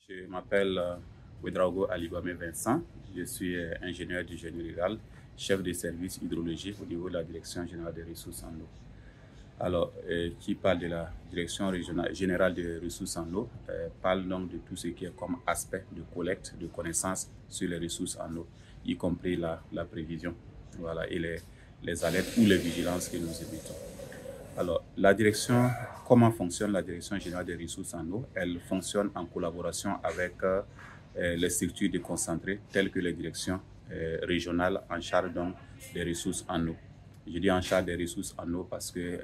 Je m'appelle Ouedraogo Alibame Vincent, je suis ingénieur du génie rural, chef de service hydrologie au niveau de la Direction générale des ressources en eau. Alors, qui parle de la Direction générale des ressources en eau, parle donc de tout ce qui est comme aspect de collecte, de connaissances sur les ressources en eau, y compris la prévision, voilà, et les alertes ou les vigilances que nous émettons. Alors, la direction, comment fonctionne la Direction générale des ressources en eau? Elle fonctionne en collaboration avec les structures déconcentrées telles que les directions régionales en charge donc des ressources en eau. Je dis en charge des ressources en eau parce que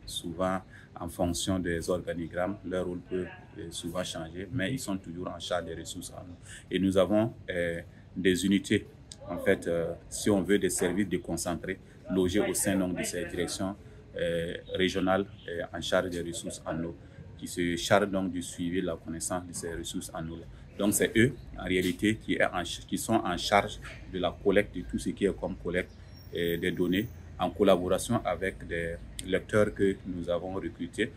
souvent, en fonction des organigrammes, leur rôle peut souvent changer, mais ils sont toujours en charge des ressources en eau. Et nous avons des unités, en fait, si on veut, des services déconcentrés logés au sein donc, de ces directions régionales en charge des ressources en eau, qui se chargent donc du suivi de la connaissance de ces ressources en eau. Donc c'est eux, en réalité, qui sont en charge de la collecte de tout ce qui est comme collecte des données, en collaboration avec des lecteurs que nous avons recrutés.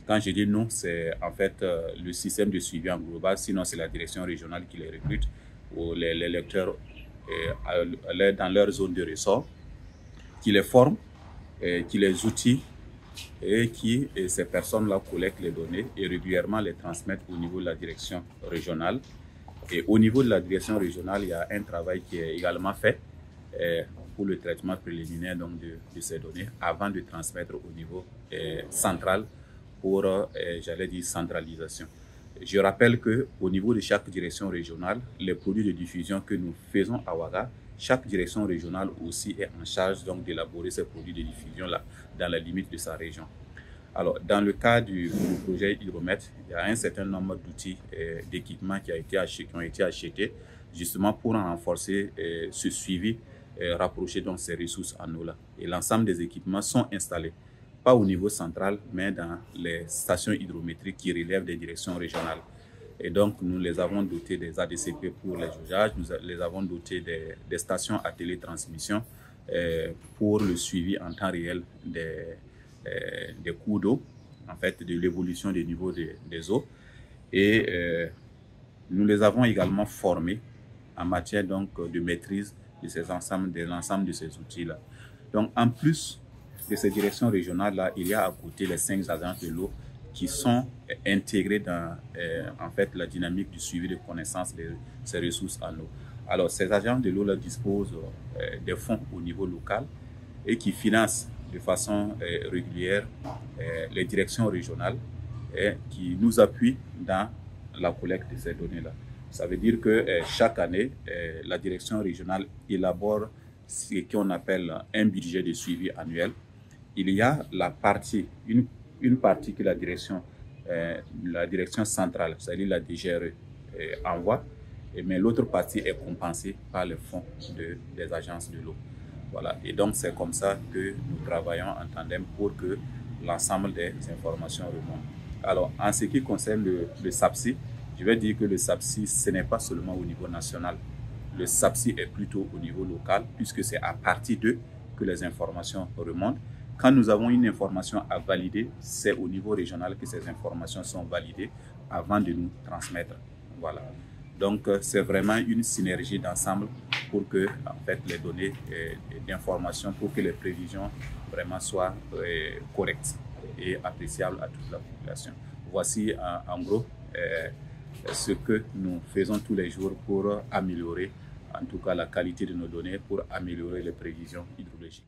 Quand je dis nous, c'est en fait le système de suivi en global, sinon c'est la direction régionale qui les recrute, ou les lecteurs dans leur zone de ressort, qui les forment, qui les outils et qui, ces personnes-là, collectent les données et régulièrement les transmettent au niveau de la direction régionale. Et au niveau de la direction régionale, il y a un travail qui est également fait pour le traitement préliminaire donc, de ces données avant de transmettre au niveau central pour, j'allais dire, centralisation. Je rappelle qu'au niveau de chaque direction régionale, les produits de diffusion que nous faisons à Ouaga, chaque direction régionale aussi est en charge donc d'élaborer ces produits de diffusion-là dans la limite de sa région. Alors, dans le cas du projet Hydromètre, il y a un certain nombre d'outils d'équipements qui ont été achetés justement pour renforcer ce suivi rapproché donc ces ressources en eau-là. Et l'ensemble des équipements sont installés, pas au niveau central, mais dans les stations hydrométriques qui relèvent des directions régionales. Et donc, nous les avons dotés des ADCP pour les jaugeages, nous les avons dotés des stations à télétransmission pour le suivi en temps réel des cours d'eau, en fait, de l'évolution des niveaux des eaux. Et nous les avons également formés en matière donc, de maîtrise de l'ensemble de ces outils-là. Donc, en plus de ces directions régionales-là, il y a à côté les 5 agences de l'eau qui sont intégrés dans en fait, la dynamique du suivi de connaissance de ces ressources en eau. Alors, ces agences de l'eau disposent des fonds au niveau local et qui financent de façon régulière les directions régionales et qui nous appuient dans la collecte de ces données-là. Ça veut dire que chaque année, la direction régionale élabore ce qu'on appelle un budget de suivi annuel. Il y a la partie, une partie que la direction centrale, c'est-à-dire la DGRE, envoie, mais l'autre partie est compensée par les fonds des agences de l'eau. Voilà. Et donc, c'est comme ça que nous travaillons en tandem pour que l'ensemble des informations remontent. Alors, en ce qui concerne le SAPSI, je vais dire que le SAPSI, ce n'est pas seulement au niveau national. Le SAPSI est plutôt au niveau local, puisque c'est à partir d'eux que les informations remontent. Quand nous avons une information à valider, c'est au niveau régional que ces informations sont validées avant de nous transmettre. Voilà. Donc, c'est vraiment une synergie d'ensemble pour que, en fait, les données d'information, pour que les prévisions vraiment soient correctes et appréciables à toute la population. Voici, en gros, ce que nous faisons tous les jours pour améliorer, en tout cas, la qualité de nos données, pour améliorer les prévisions hydrologiques.